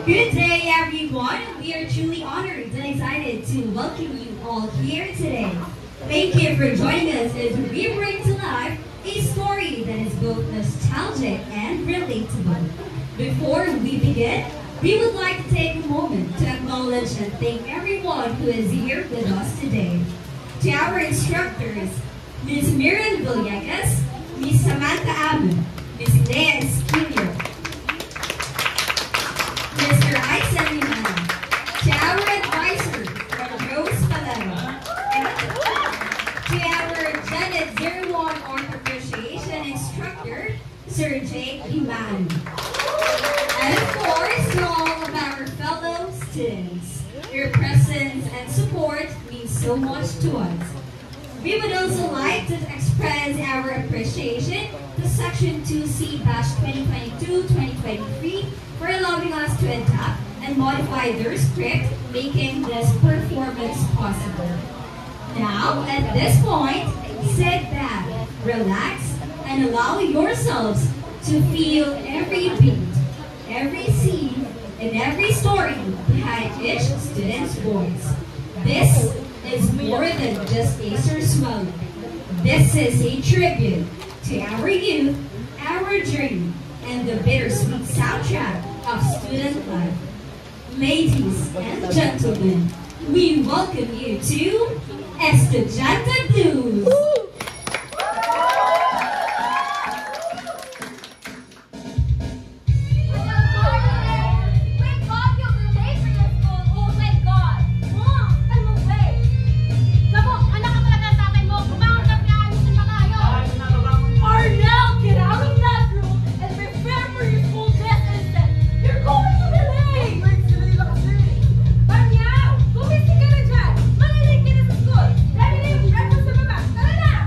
Good day, everyone. We are truly honored and excited to welcome you all here today. Thank you for joining us as we bring to life a story that is both nostalgic and relatable. Before we begin, we would like to take a moment to acknowledge and thank everyone who is here with us today. To our instructors, Ms. Miriam Villegas, Ms. Samantha Abu, Ms. Lea Esquilio, Mr. Aisen Limana, to our advisor, Rose Palermo, to our Janet 01 Art Appreciation Instructor, Sir Jake Iman. And of course, to all of our fellow students, your presence and support means so much to us. We would also like to express our appreciation to Section 2C Batch 2022-2023 for allowing us to adapt and modify their script, making this performance possible. Now, at this point, sit back, relax, and allow yourselves to feel every beat, every scene, and every story behind each student's voice. This is more than just a swallow. This is a tribute to our youth, our dream, and the bittersweet soundtrack of student life. Ladies and gentlemen, we welcome you to Estudiante Blues. Gumising ka na dyan! Malilate ka na sa school! Dahil na yung breakfast sa baba! Tara na!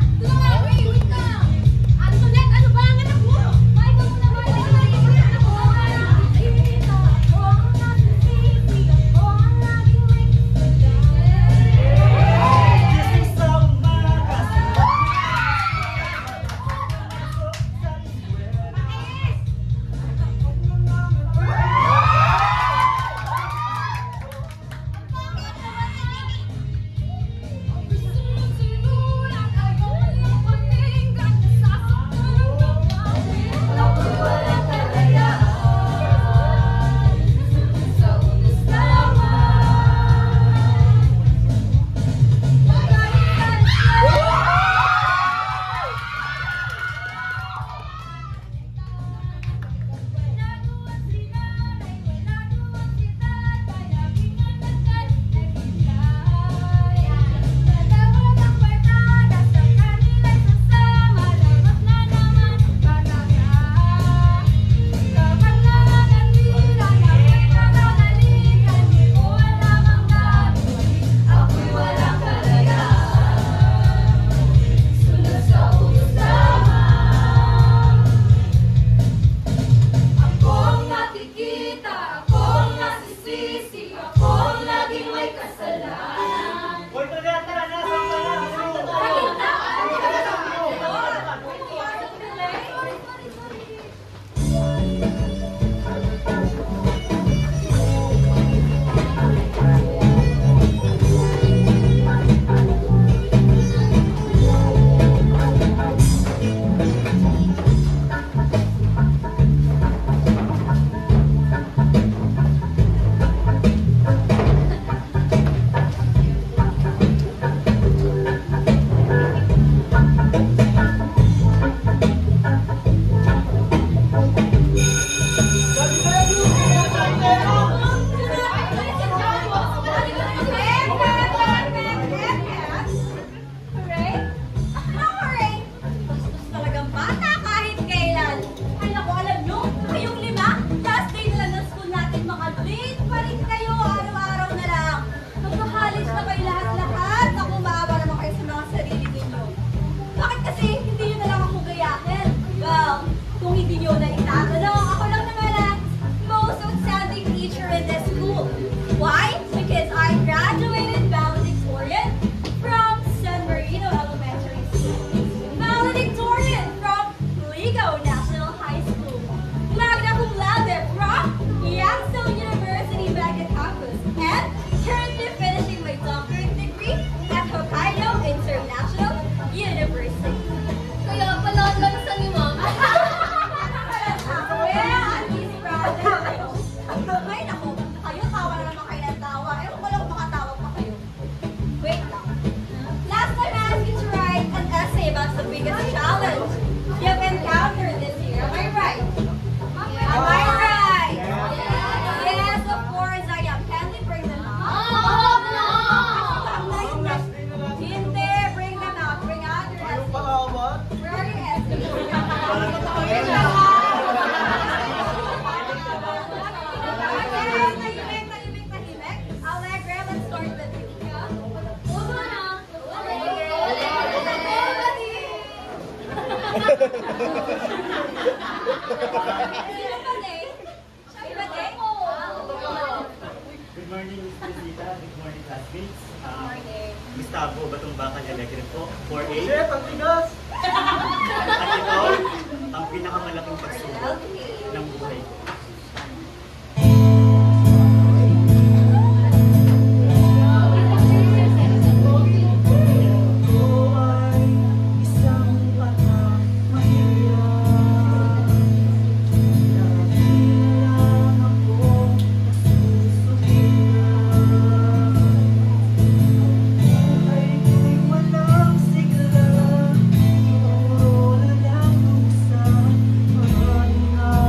Bravo, Batong Bakal Electric po. 4A. Shit, ang tigas! At ito, ang pinakamalaking pagsubok ng buhay ko. Maraming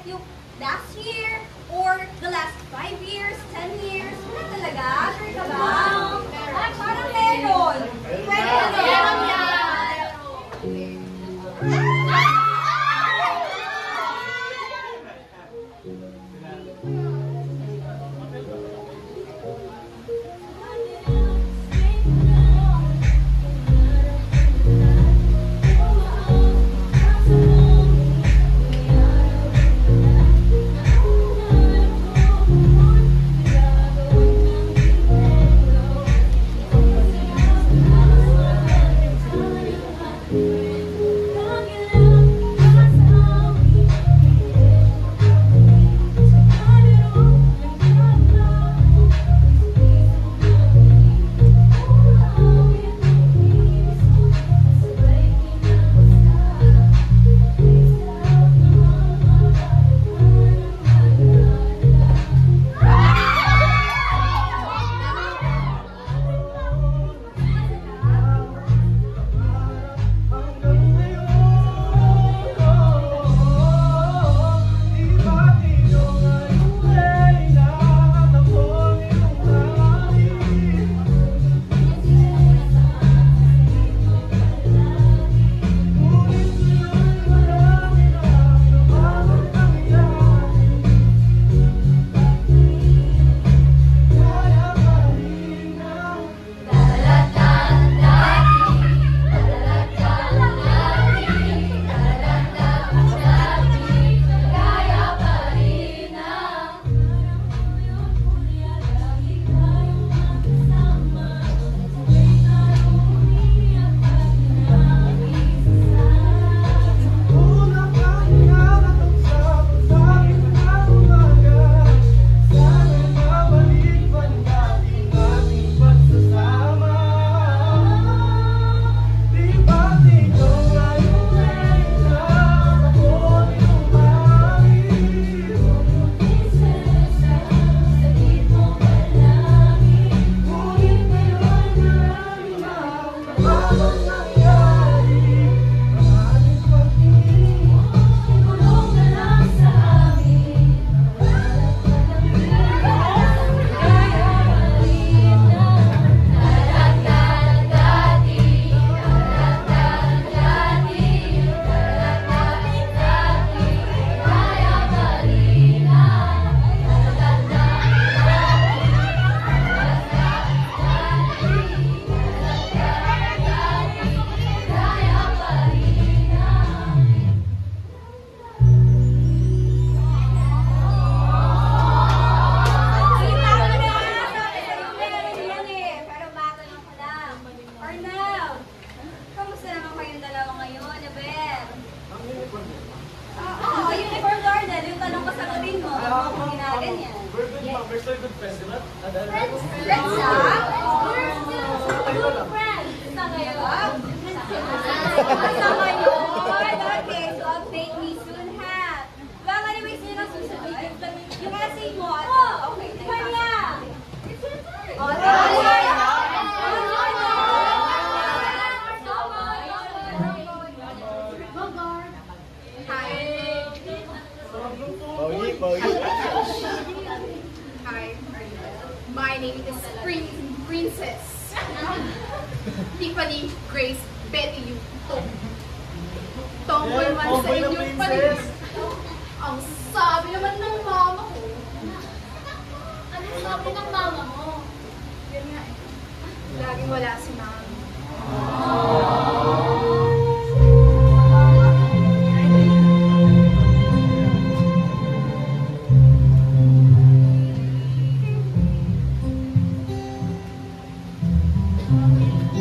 yung last year or the last 5 years, 10 years? Wala talaga? Sure ka ba? Ay, parang meron. Pwede na meron yan. Hi, my name is Princess Tiffany Grace Betty Yu Tungkol man sa inyong paligid. Ang sabi naman ng mama ko. Ano sabi ng mama mo? Yan nga eh. Laging wala si mama. Thank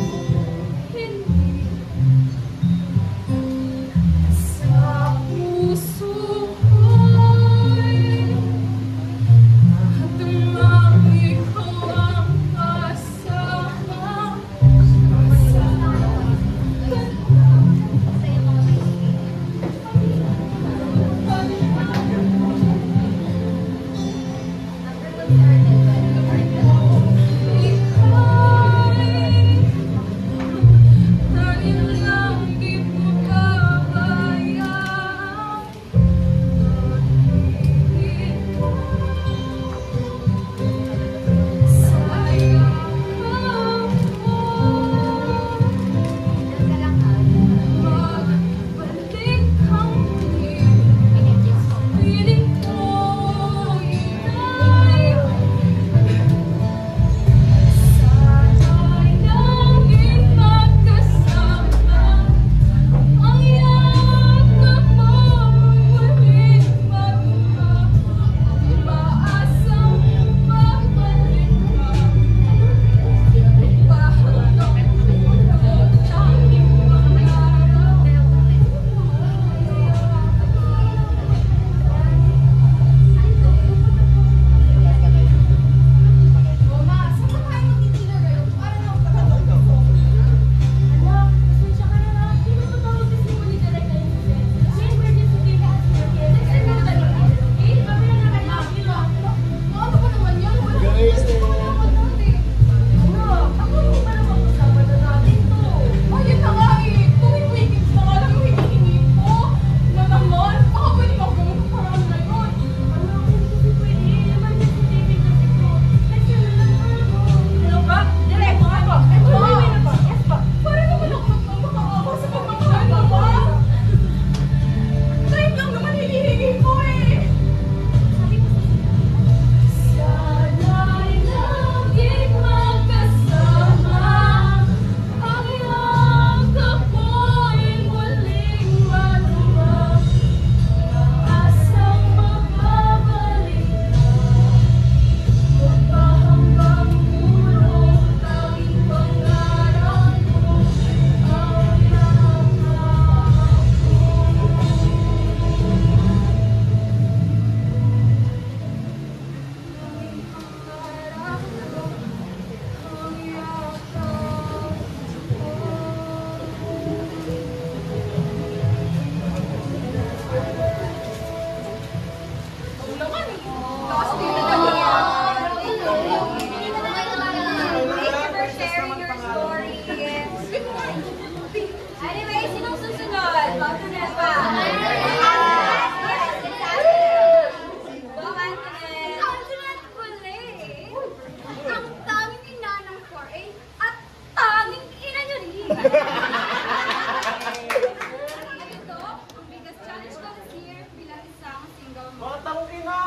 you. ba? Yes, exactly. Go, Antoinette. Antoinette pala eh. Ang tanging ina ng 4A at tanging ina nyo rin. At ito, ang biggest challenge ko this year bilang isang single mom. Batang ina!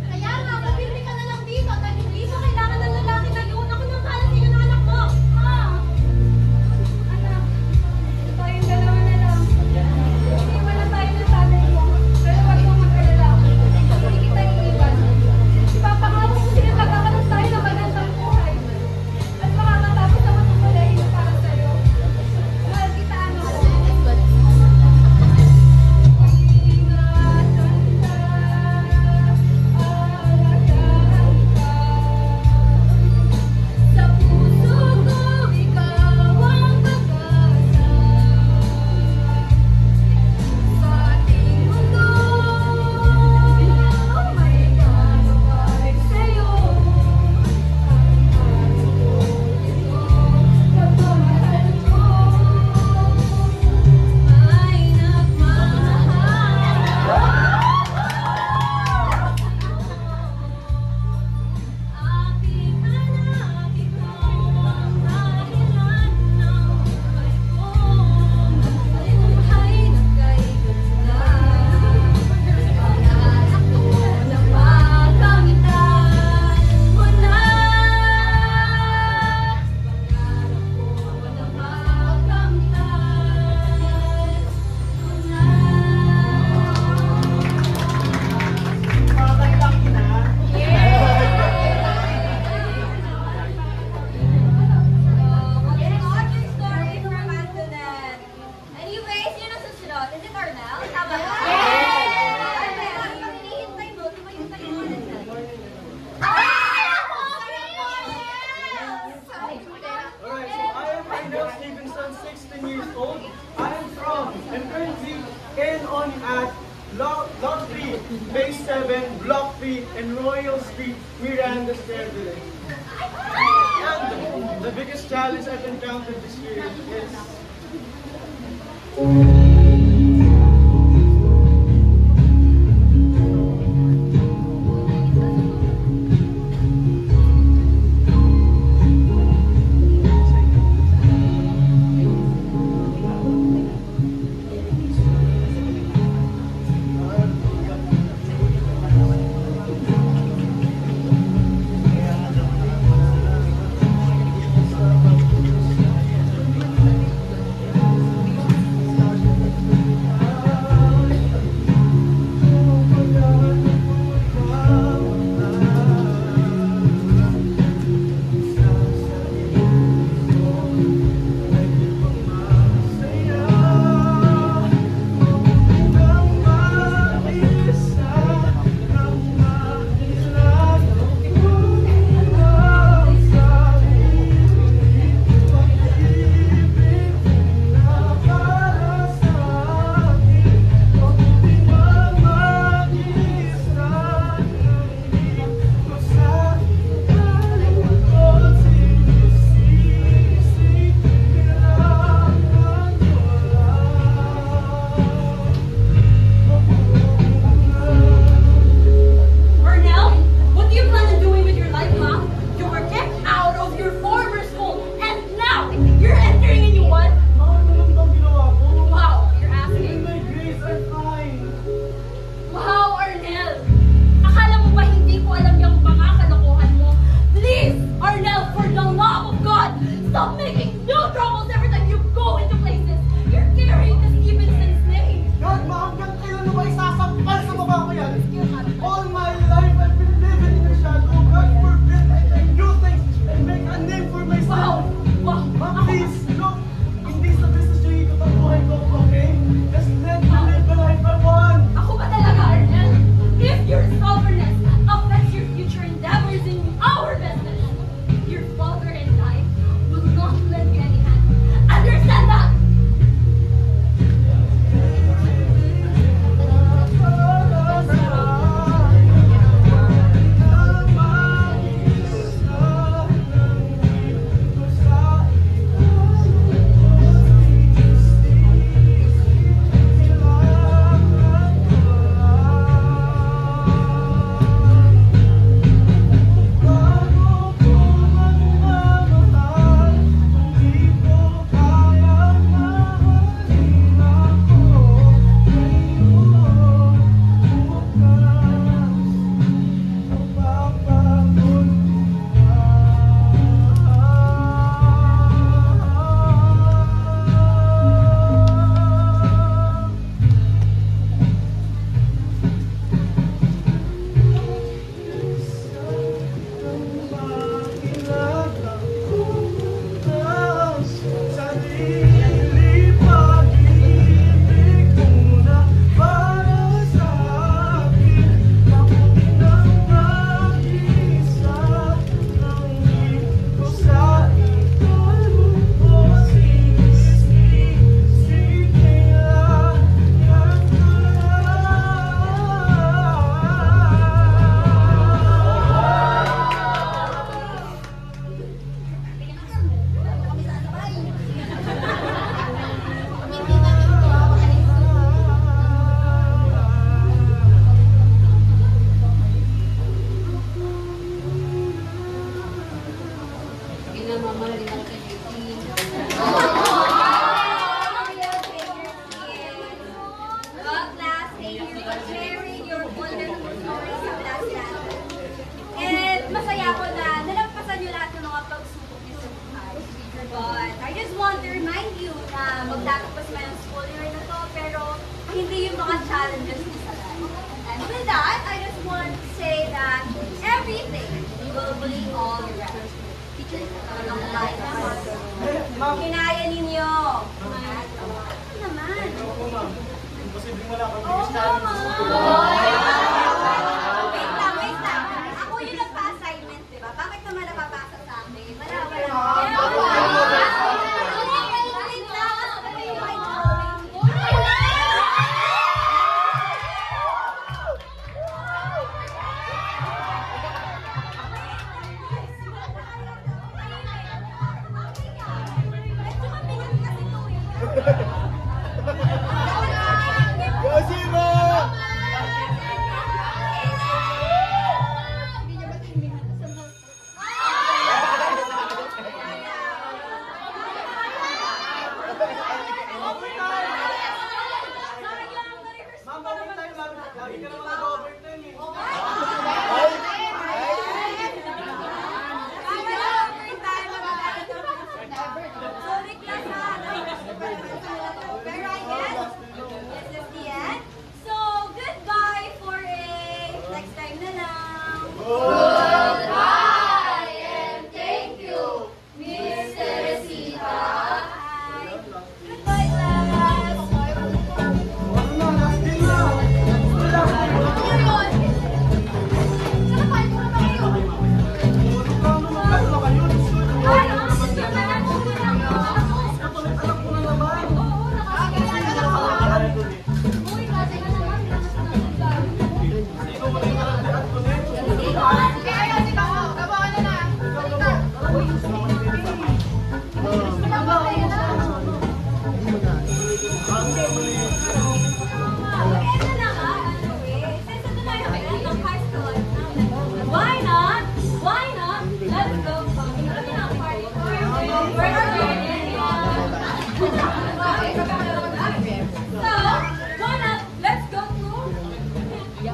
Kaya nga, mabibili ka na lang dito dahil hindi mo kailangan ng lalaki na yun. Ako nang kalat sa'yo ng anak mo. Ma! Anak, tayong dalawa na lang. Iiwan na tayo ng tatay mo. Pero huwag mong mag-alala. Hindi kita iiwan. Ipapangako ko sila magkakaroon tayo ng magandang buhay. At makakatapos ang mga kolehiyo para sa'yo. Mahal kita, ano ko. Lot 3, Base 7, Block 3, and Royal Street, Miranda Street. And The biggest challenge I've encountered this year is stop making new troubles every time you go into places. You're carrying this even since May. God, ma, hanggang kailan mo ba isasampal sa baba ko yan? All my life I've been living in your shadow. God forbid I can do things and make a name for myself. Wow! Ma, please, look, hindi sa business yung ikot ang buhay ko, okay? Just let me live the life I want. Ako ba talaga, Arnel? If your stubbornness affects your future endeavors in our business, your father and I will not lend you any hand. Understand that? Kinaya ninyo. Naman. Posibleng wala kang Oo, biggest challenge. Wait lang. Ako yung nagpa-assignment, di ba? Bakit naman napapasa sa akin? Wala. Wait lang. Yosimo! Mama, overtime, mama. Lagi ka naman nag-overtime eh. Sorry, class, pero I guess this is the end. So, goodbye for next time na lang. Goodbye and thank you, Miss Teresita. Bye. Goodbye, class. Ano na, last day na. Wala. Ano kayo? Alam ko na naman. Ikaw mo na yung kalandian ko na. Why not? Why not? Let's go. So, why not? Let's go to...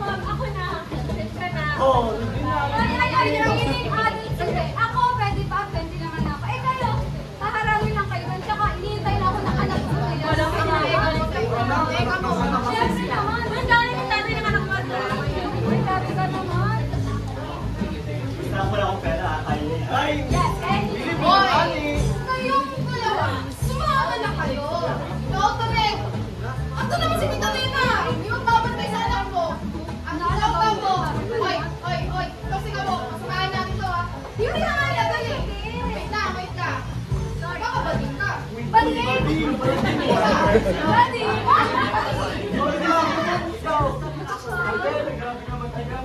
Ako na. Ika na. Oo, hindi na. Ako, pwede pa. Pwede naman ako. Eh, kayo, haharangin lang kayo. Tsaka, iniintay na ako ng anak ko. Siyempre naman. Ang dami ng tatay ng anak mo. Ang dami ka naman. Gusto lang wala akong pera, kaya niya. Ay! Yes, and... Bili mo yung ani. Kayong dalawa, sumama na kayo. Doctorek, ato naman si Tita Nena. Yung babantay sa anak mo. Ang alam ka mo. Oy, oy, oy. Kasi ka mo, masamahan natin to ha. Yun na nga na dali. Wait na, wait ka. Baka bading ka. Bading? Bading? Sorry na, ikaw. Grabe, grabe naman tayo.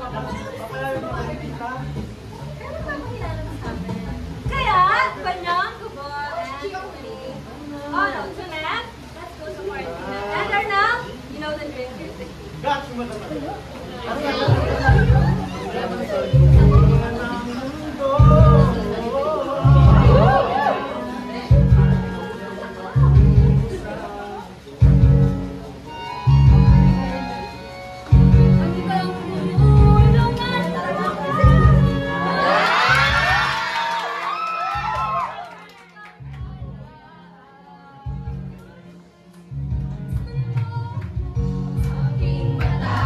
Papalayo mo ang tita. Kaya, Banyang, Gubot, and Huli. Oh no, so next, let's go to part 2. And Arnel, you know the drill. Gotcha mo naman. Hanggang tulungan aking mata,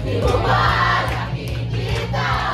di mo ba nakikita?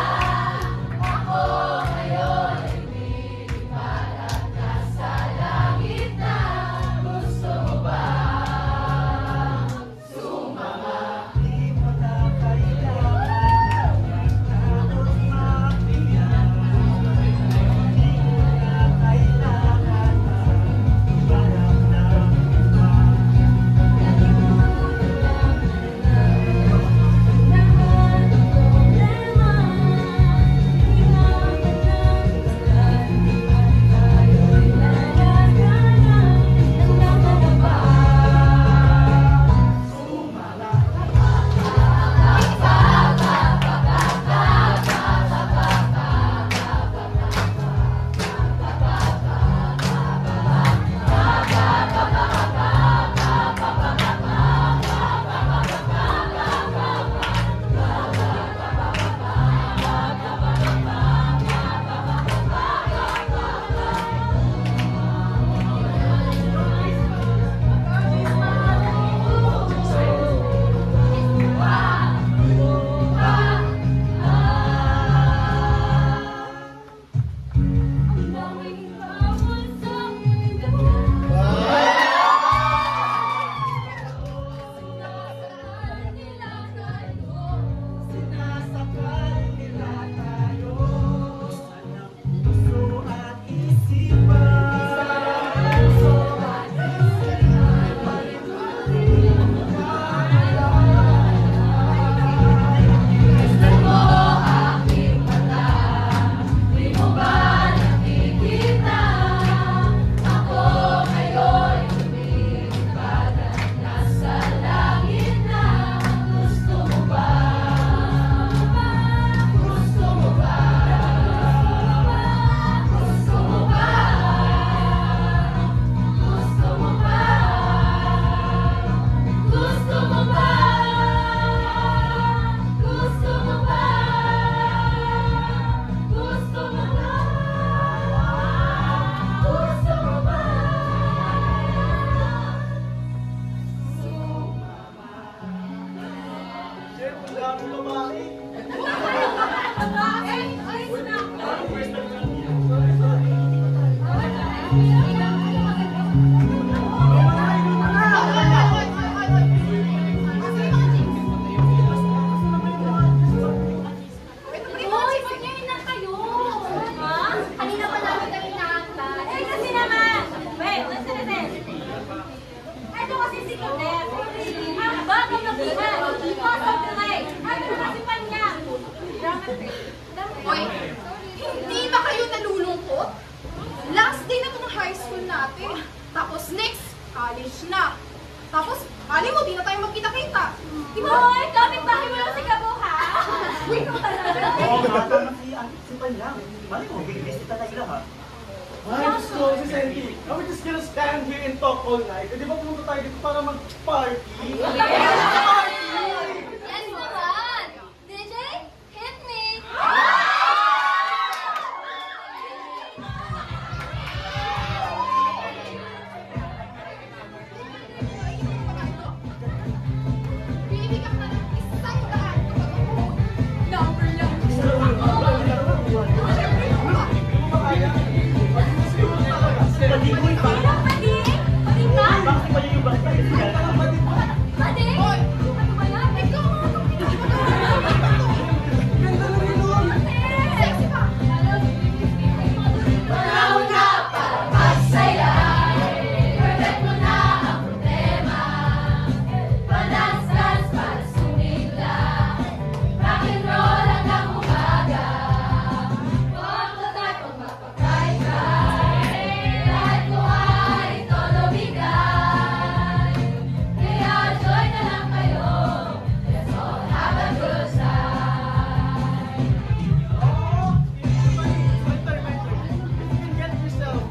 Tapos next, college na. Tapos, alim mo, di na tayo magkita-kita. Di ba? Hoy, kapit-bahay mo lang si Gabo, ha? Uy, ikaw talaga. Oo nga, tama si Palang. Mali mo, bigibisita na sila ha. Ay, so, si Sandy, are we just gonna stand here and talk all night? Eh, di ba pumunta tayo dito para mag-party? Party! Yes naman! DJ, hit me! Bibigyan ka ng isang daan. Number lang. Pati-boy pa. Pati? Pati ka? Bakit pa yung iba? Pati? Hoy! Ano ba yan? Ikaw nga itong Ganda na rin nun! sexy pa! Panahon na para magsaya. Forget mo na ang problema. Panas-nas para sumigla. Rock and roll hanggang umaga. Huwag mo tayong mapapray-pray. Kahit mo ay todo bigay. Kaya join na lang kayo. Let's all have a good time. Oo! Mentor. If you can get yourself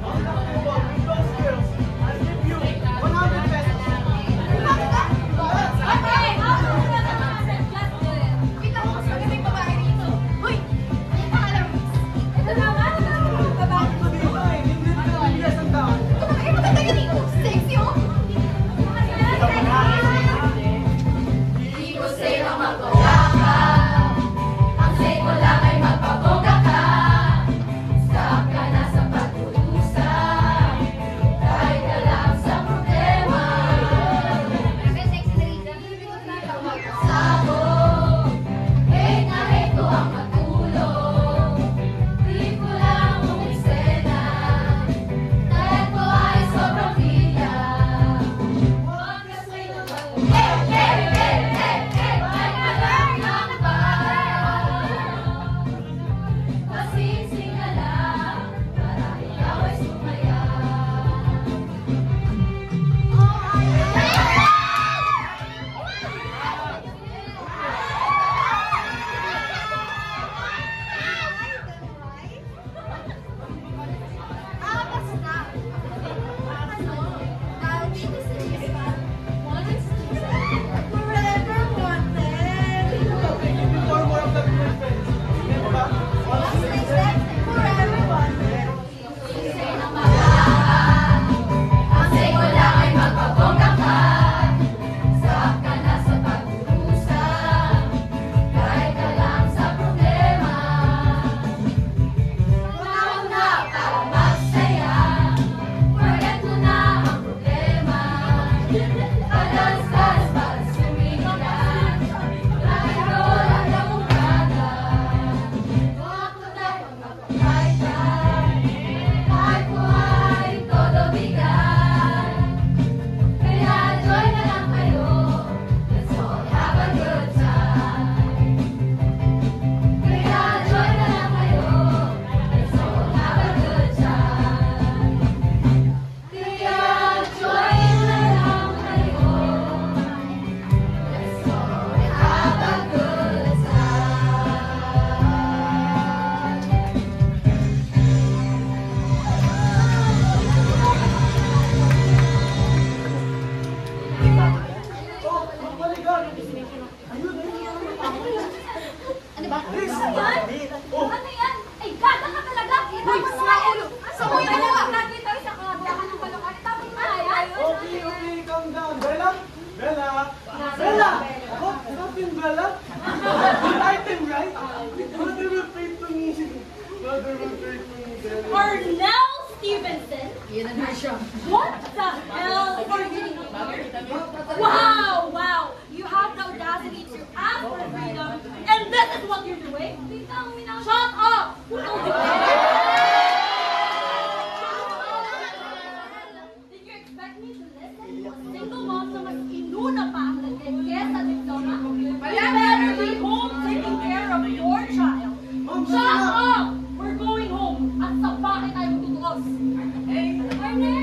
on that table with those girls, I'll give you 100 pesos. Okay, ako na naman. Just do it. Kita mo, mas magandang babae rito. Uy! Paalam! Ito naman. Bakit mo dito eh? Hindi ka nabigyan ng taon. Ito naman, eh, maganda ka dito. Sexy, oh! Hindi ko sa'yo magawa ka. Ang say ko lang ay magpabongga ka. Stop ka na sa pagkutusa. Kahit ka lang sa problema. Sabog, hate na hate ko ang matulog. Di ko lang umisena. Dahil ko ay sobrang hiya. Huwag ka sa'yo Pasising ka lang para ikaw ay sumaya. Basta. Dahil dito sa ispan, forever wanted. Okay, give me four more of that girlfriends. Di ba? Forever wanted. Sisay ng malahan. Ang say ko lang ay magpabongga ka. Stop ka na sa pagkurusa. Kahit ka lang sa problema. Panahon na para magsaya. Forget mo na ang problema. Padas-das para sumigilan. Rock and roll hanggang umaga. Huwag mo tayong magpapray-pray. Kahit mo ay todo bigay. Kaya join na lang kayo. Let's all have a good time. Kaya join na lang kayo. Let's all have a good time. Kaya join na lang kayo. Let's all have a good time. Oh, maligan. Ayun, Ano ba? Chris! Oh. Ano yan? Ay, gata ka talaga! Kita mo sa ulo! Sa ulo na lang! Lagi tayo sa kagawa ka ng kalokan. Tapos na yan! Okay, calm down. Bella? Bella? Bella! Ako? Not yung Bella? Good item, right? Mother will pray to me. Mother will pray to me, Bella. Arnell Stevenson? What the hell are you doing? Wow, wow! You have the audacity to ask for freedom, and this is what you're doing? Shut up! Did you expect me to listen to a single mom na mas inuna pa ang nagkikesa sa diploma? You better be home taking care of your child. Shut up! We're going home. At sa bakit tayo magtutuos? Arnel!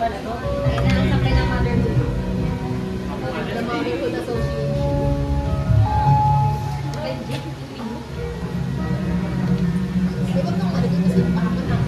Sabi ng Motherhood. The Motherhood Association. Legit. Siguro nung ano dito sa bakit ng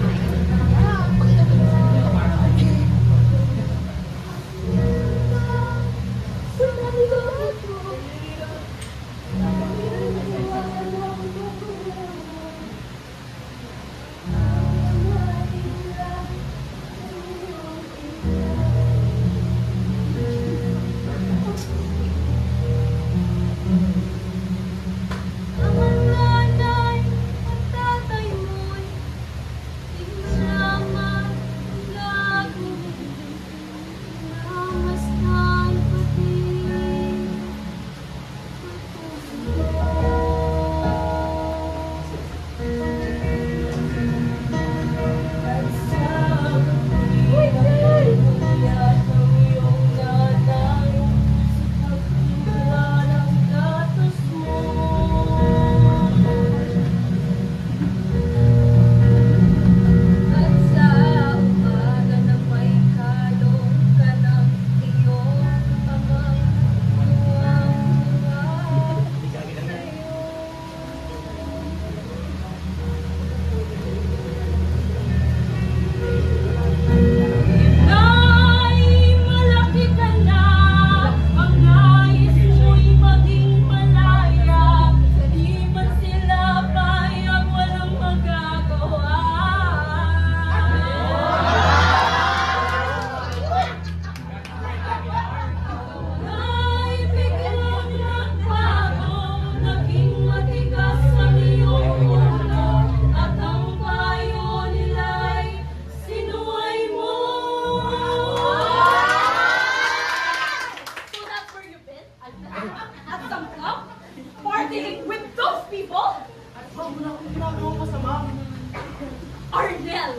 Arnel,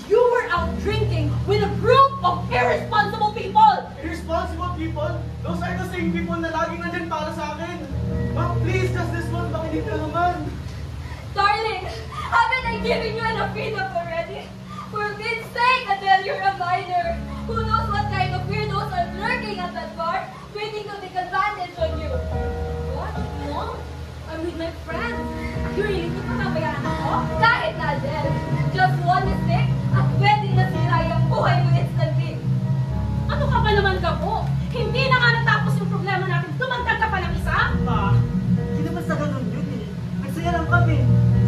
you were out drinking with a group of irresponsible people! Irresponsible people? Those are the same people na laging nandyan para sa akin. Ma'am, please, just this one, makinig ka naman. Darling, haven't I given you enough freedom already? For God's sake, Adele, you're a minor. Who knows what kind of weirdos are lurking at that bar, waiting to take advantage on you. What? No? I'm with my friends. You really think matabayaan ako? Kahit na, Adele. Just one mistake at pwede na sila yung buhay mo instantly. Ano ka ba naman ka po? Hindi na nga natapos yung problema natin. Tumagdag ka pa ng isa? Ma, hindi naman sa ganun yun eh. Nagsaya lang kami.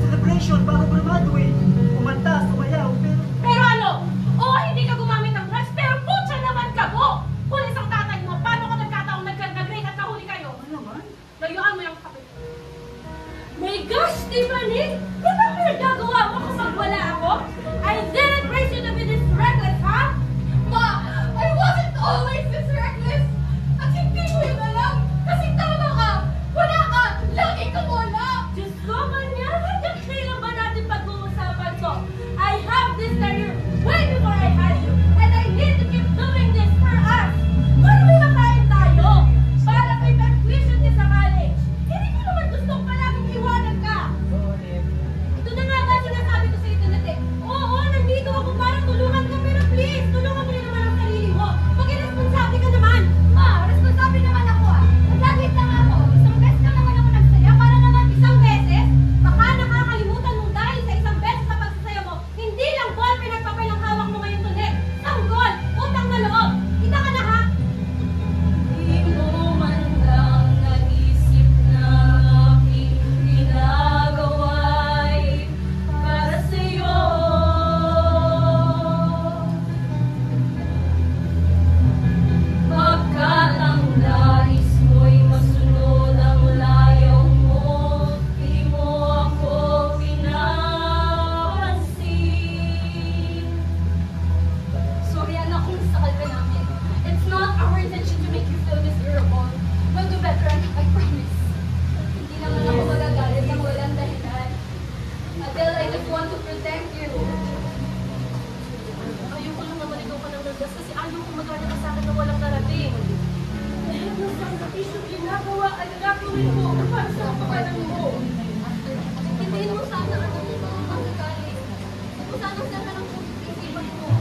Celebration bago graduate. Kumanta, sumayaw, pero... Pero ano? Oo, hindi ka gumamit ng drugs, pero putya naman ka po! Pulis ang tatay mo, paano ka nagkataong nag-grade at kahuli kayo? Ano naman? Layuan mo yung kapit. My gosh, Tiffany! Di ba pinagagawa mo kapag wala ako? I didn't raise you to be this reckless, ha? Ma, I wasn't always this reckless! At hindi ko yun alam! Kasi tama ka! Wala ka! Lagi ka wala! Diyos ko, Manya! Hanggang kailan ba natin pag-uusapan to? I have this career way before I had you! And I need to keep doing this for us! Para may makain tayo! Para may tuition din sa college! Hindi ko naman gustong palaging iwanan ka! Ito na nga ba sinasabi ko sa internet eh? Oo, nandito ako para tulungan ka, pero please, tulungan mo rin naman ang sarili mo. Mag-iresponsable ka naman. Ma, responsable naman ako ah. Nag-graduate lang ako. Isang beses ka naman ako nagsaya para naman isang beses. Baka nakakalimutan mo dahil sa isang beses na pagsasaya mo, hindi lang ball pinagpapay ng hawak mo ngayon tuloy. Sanggol, utang na loob. Kita ka na ha? Di mo man lang naisip na aking ginagawa'y para sa'yo. Pagkat ang nais mo'y masunod ang layaw mo, di mo ako pinapansin. Sorry anak kung sakal ka namin. It's not our intention to make you feel miserable. We'll do better, anak, I promise. Hindi naman ako magagalit ng walang dahilan. Adele, I just want to protect you. Ayoko lang naman ikaw ka ng nagas kasi ayaw ko magana ka sa akin na walang narating. Lahat ng sakripisyo ginagawa ay gagawin mo para sa kapanan mo. Hindi mo sana ang mga magagalit. Hindi mo sana sana ng isipan mo.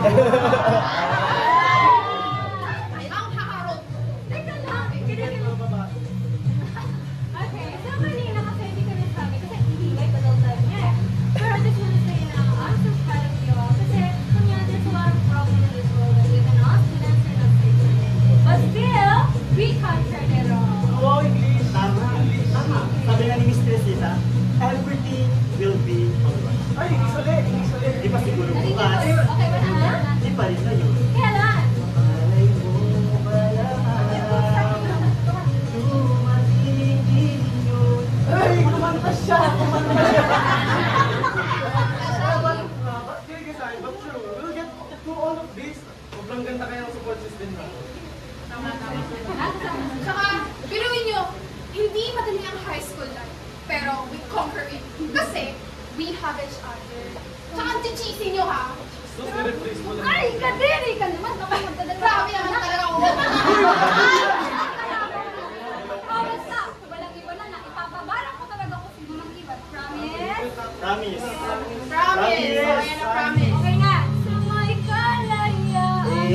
Ang hakarot. Teka lang, okay, so kanina kasi hindi ko nasabi kasi ingay pa daw tayo niya eh. Pero I just want to say na I'm so proud of you all kasi kunya there's a lot of problems in this world that even us students are not facing it. But still, we conquered it all. Oo, English. Tama. Tama. Sabi nga ni Miss Teresita, everything will be alright. Ay, English ulit, English ulit. Di ba siguro Narinig bukas? ko. Okay, wala na. Di pa rin na yun. Kailan? Malay mo pala, dumating din yun. Ay, kumanta siya, kumanta siya. But true, we'll get through all of this. Sobrang ganda kaya ng support system na. Tsaka, biruin nyo, hindi madali ang high school life. Pero we conquer it. Kasi, we have each other. Tsaka, ang chichisi nyo ha. So, i-replace mo lang. Ay, kadiri ka naman. Baka magdadala. Grabe naman talaga ako. Oh, basta. Walang iba na. Ipapabarang ko talaga kung sino mang iba. Promise? Promise. Promise. Ayan ang promise. Okay nga. Sa may kalayaan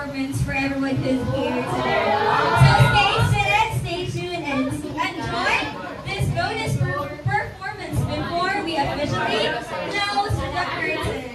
performance for everyone who's here today. So stay seated, stay tuned, and enjoy this bonus performance before we officially close the curtain.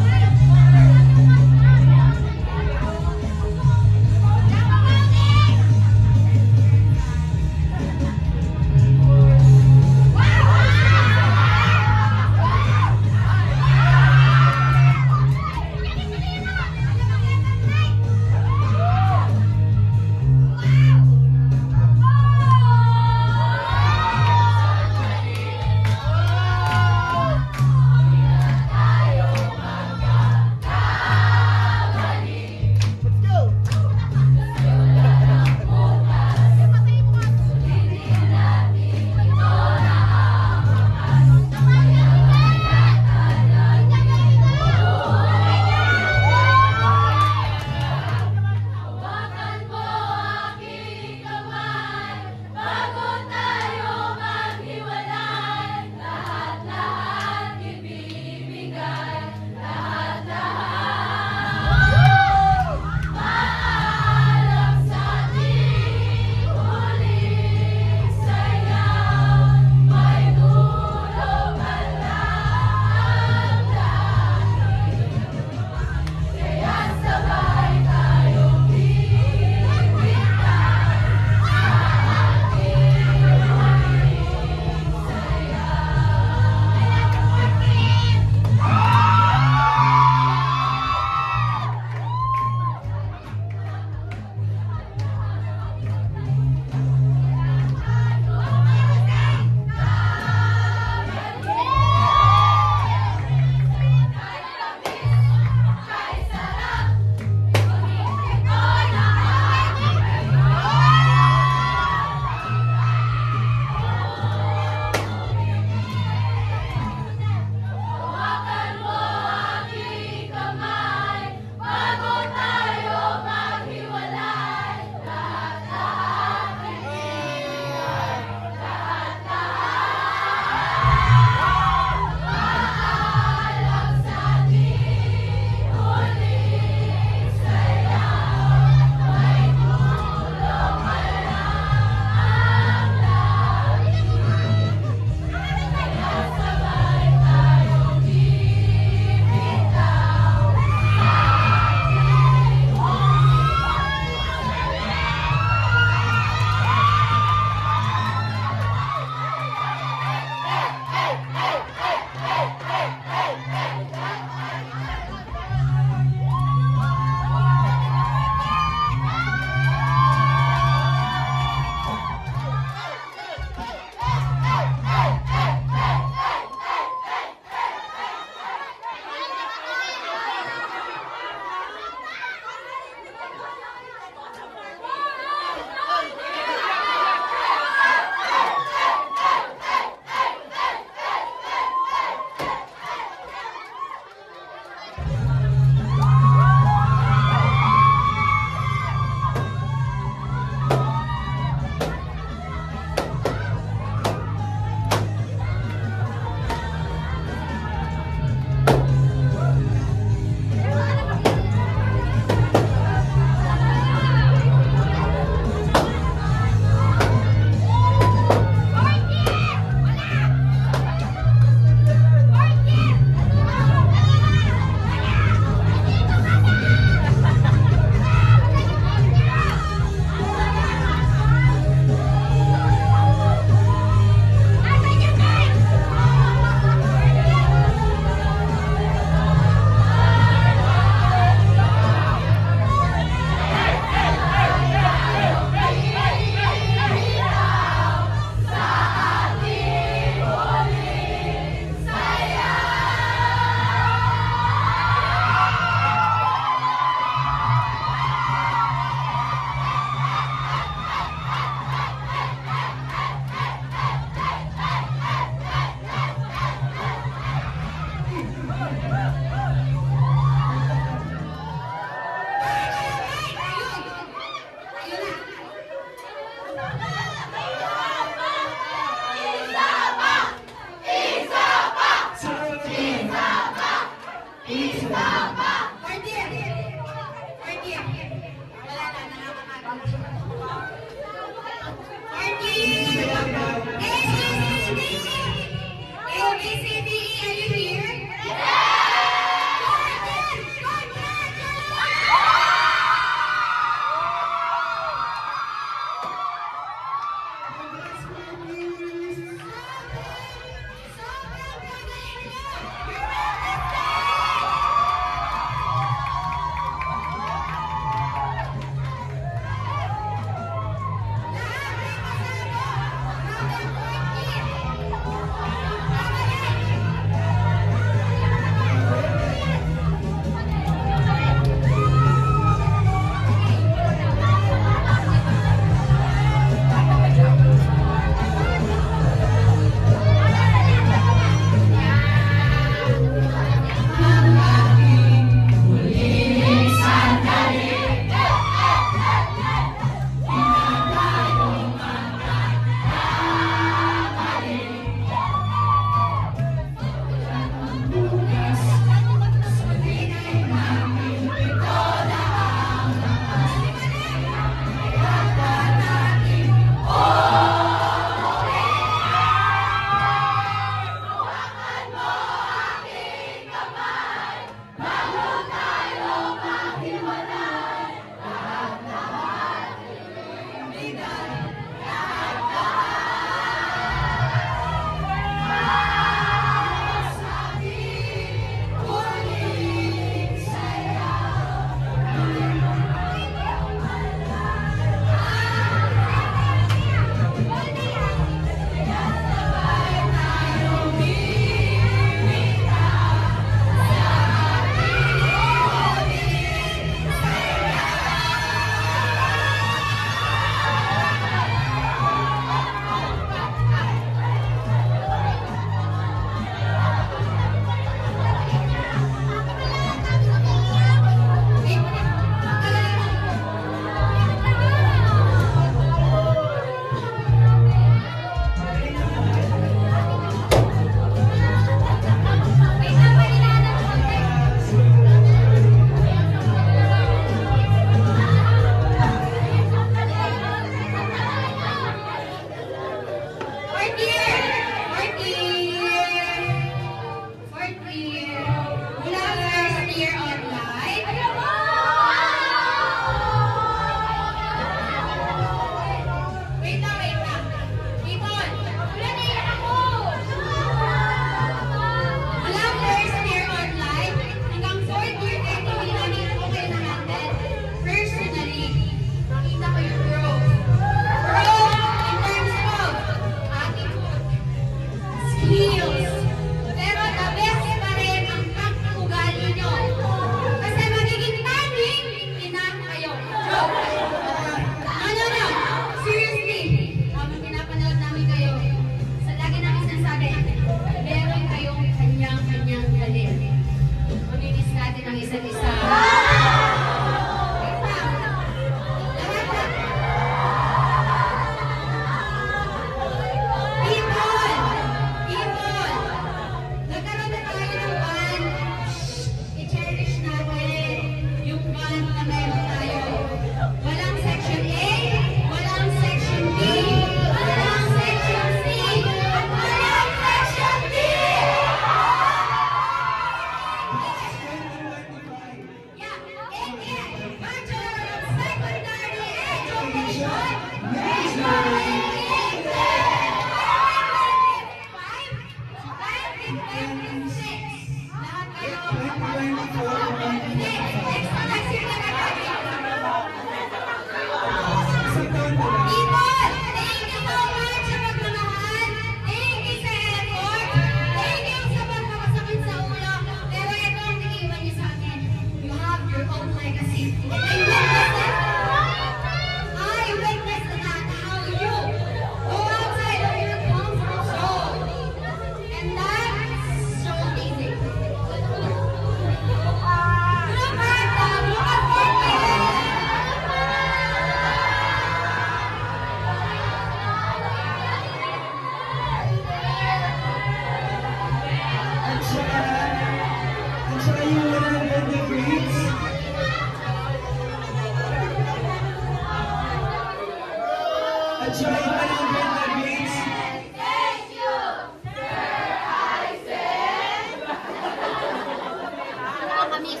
Miss.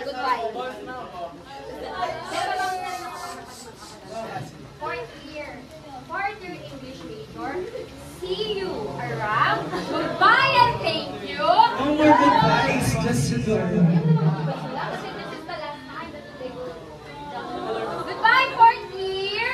Goodbye. Fourth year English major. See you around. Goodbye and thank you. No more goodbyes, just adorable. Goodbye, fourth year.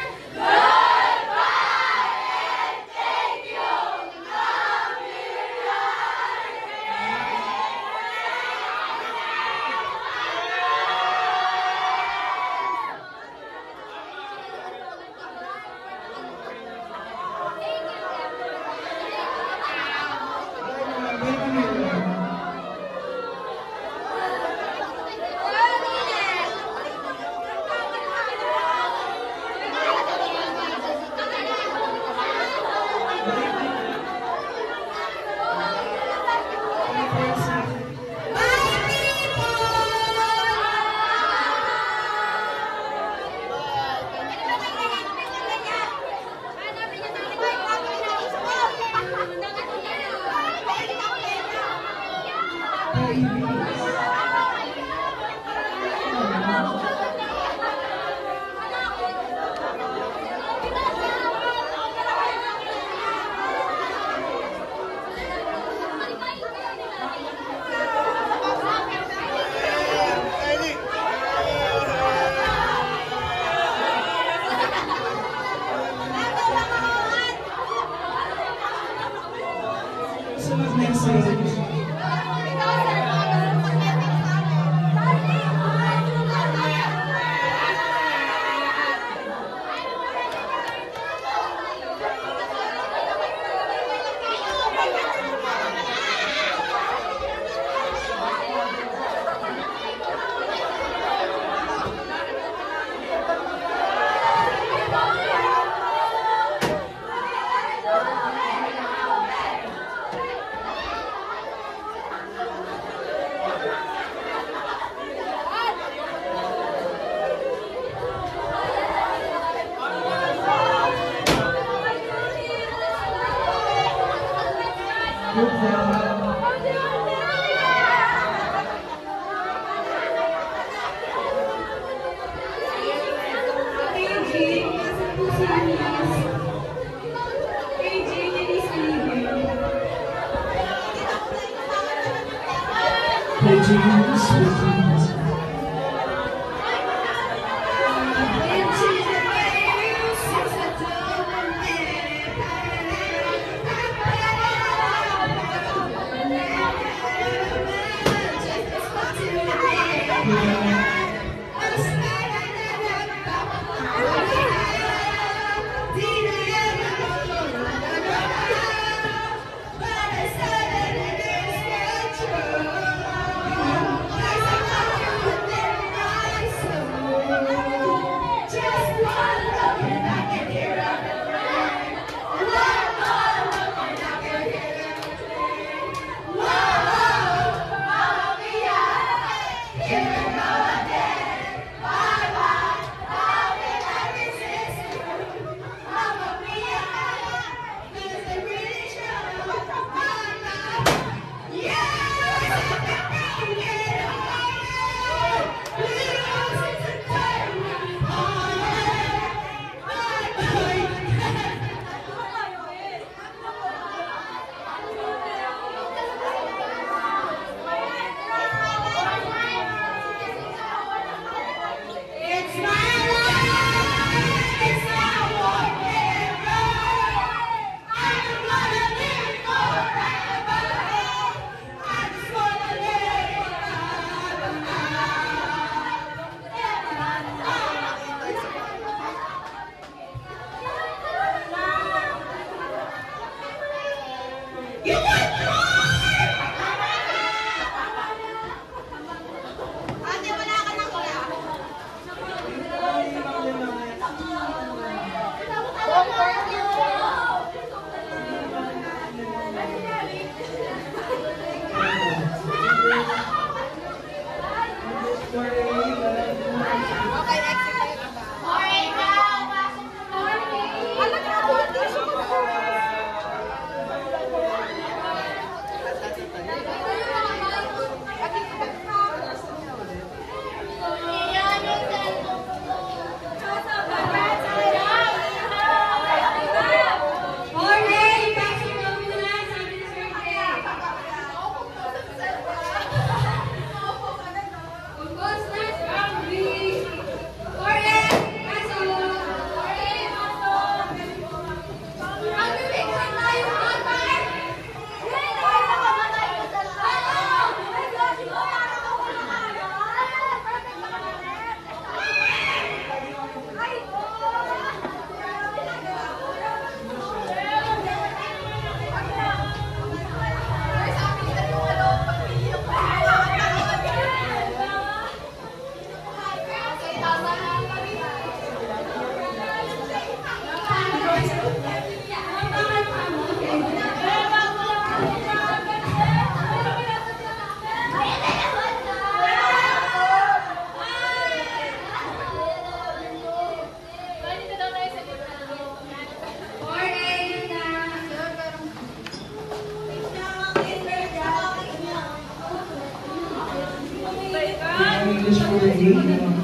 English 4A,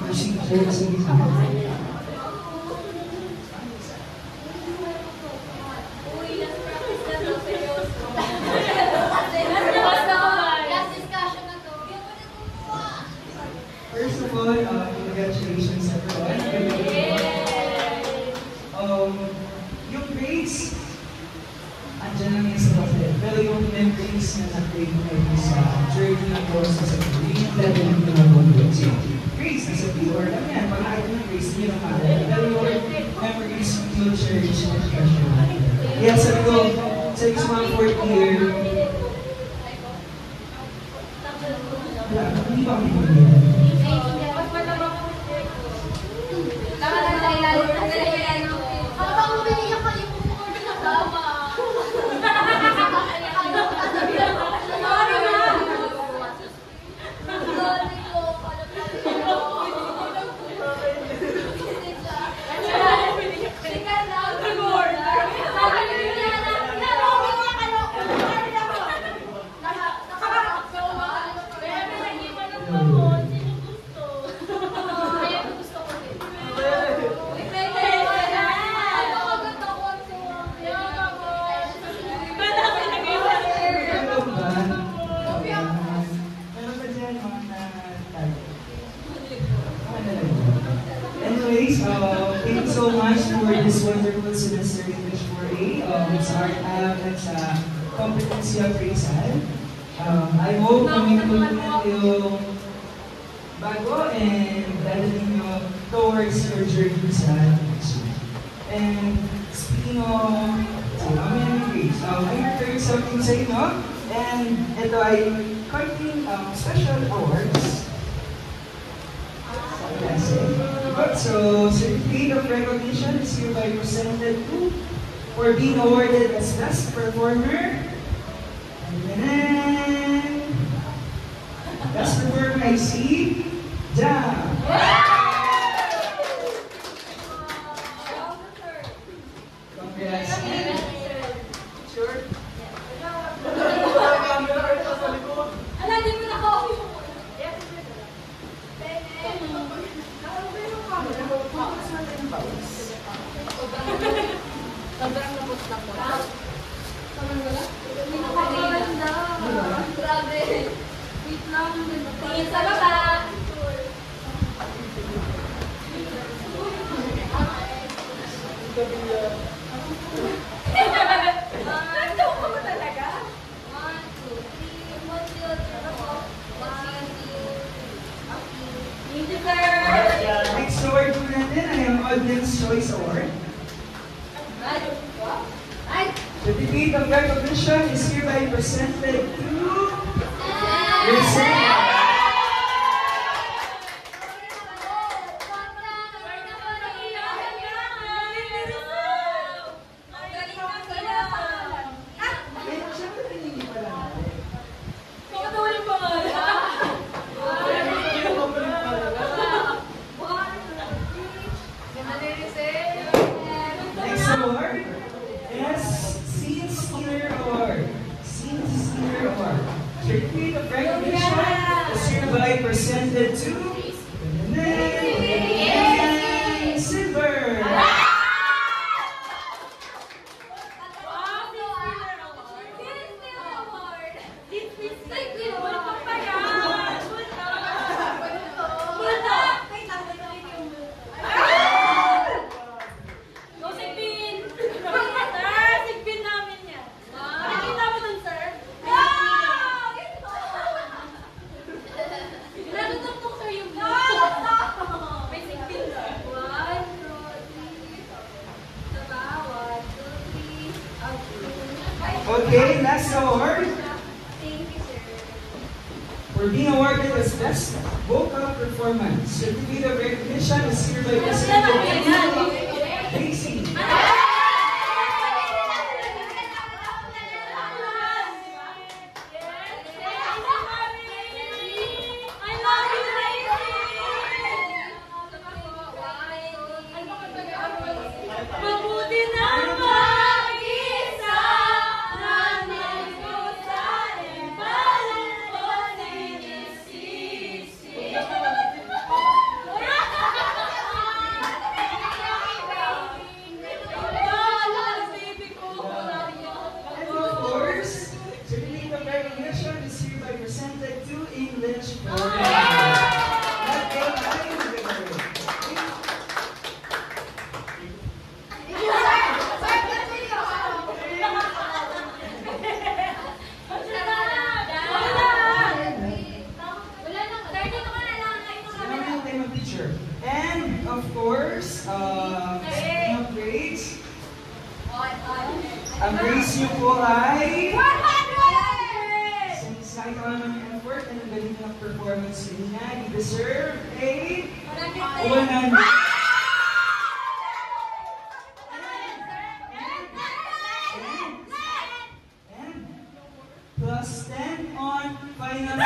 procedure sa gitna. Uy, let's practice na to, seryoso. Last discussion na to. First of all, congratulations everyone. Yung grades, andyan lang yan sa papel. Pero yung memories na na-create kayo sa journey ng process sa yung level yung pinag-convert. So, grades, nasa pure lang yan. Pag nakita ng grades, hindi lang maalala. Pero yung memories, you'll cherish and treasure. Kaya sabi ko, sa next month, fourth year, wala, hindi pa kami pag-ibig. Habang umiiyak ka, yung umukod na tama. Anyways, thank you so much for this wonderful semester English 4A. Sa art lab at sa competency appraisal. I hope na may natutunan yung bago and dadalhin nyo towards your journey sa next week. And speaking of, anyways, I'm preparing something sa inyo. And ito ay konting special awards. So, certificate of recognition is hereby presented to for being awarded as Best Performer. And Best Performer I see, Jam. Congrats. Sure. Ala, di mo na ako. Sobrang napos na po. Sobrang wala? Hindi na kaganda. Grabe. Wait lang. Tingin sa baba. Nandun ko ba talaga? 1, 2, 3. 1, 2, 3. 1, 2. Thank you, sir. Next award po natin ay ang Audience Choice Award. Certificate of recognition is hereby presented to Rosette. Next award is Scene Stealer Award. Scene Stealer Award. Certificate of recognition is hereby presented to Silver. Okay, last award. For being awarded as Best Vocal Performance. Certificate of recognition is hereby presented to Daisy. Mabuti na mag-isa na nagpusa ng balang po sinisisi. And of course, speaking of grades, ang grades niyo po ay since nakita ko naman yung effort and ang galing ng performance niya, you deserve a 100. And plus 10 on final.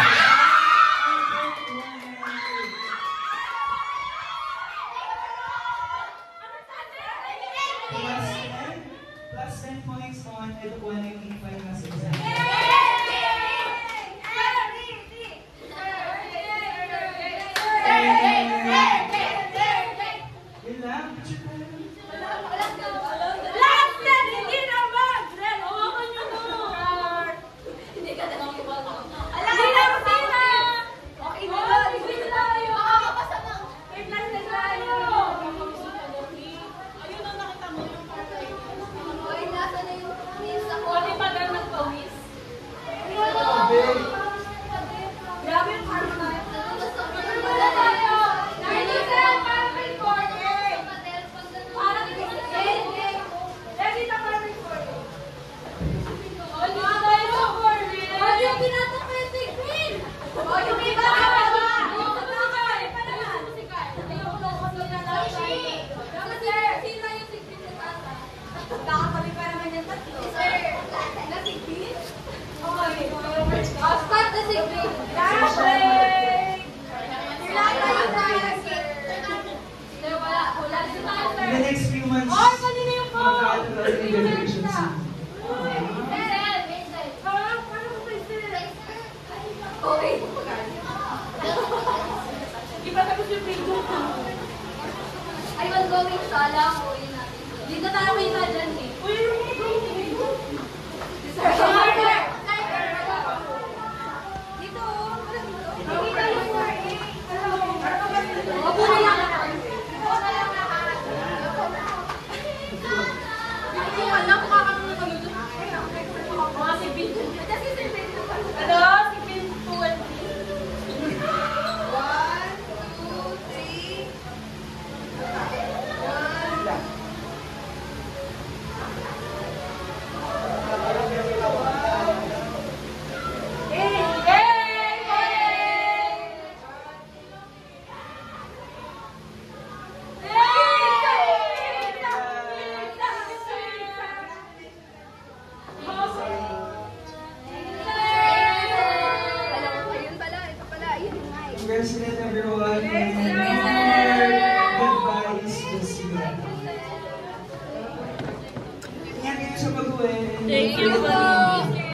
Plus 10 points on ito po na yung finals exam. Yun lang. In the next few months, magkakaroon ng graduation soon. I was going sa alam ko yun natin. Dito tayo kita dyan eh.